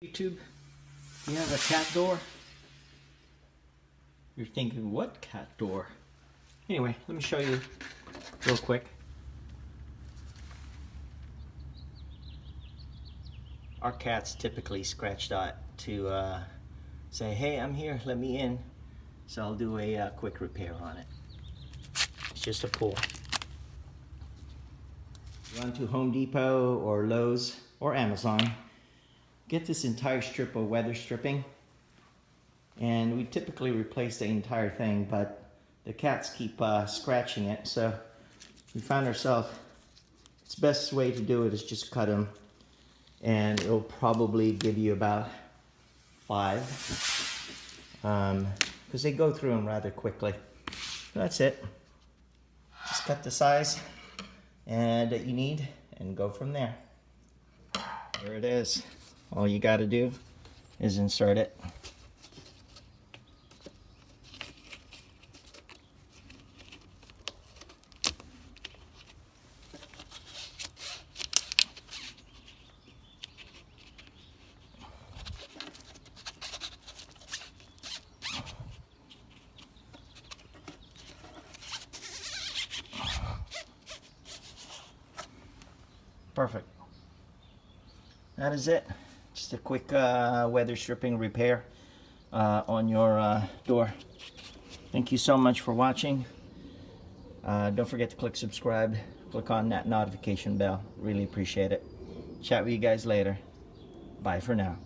YouTube, you have a cat door? You're thinking, what cat door? Anyway, let me show you real quick. Our cats typically scratch dot to say, hey, I'm here, let me in. So I'll do a quick repair on it. It's just a pull. Run to Home Depot or Lowe's or Amazon. Get this entire strip of weather stripping, and we typically replace the entire thing, but the cats keep scratching it, so we found ourselves, it's best way to do it is just cut them, and it'll probably give you about 5, because they go through them rather quickly. So that's it. Just cut the size and that you need and go from there. There it is. All you got to do is insert it. Perfect. That is it. Just a quick weather stripping repair on your door. Thank you so much for watching. Don't forget to click subscribe. Click on that notification bell. Really appreciate it. Chat with you guys later. Bye for now.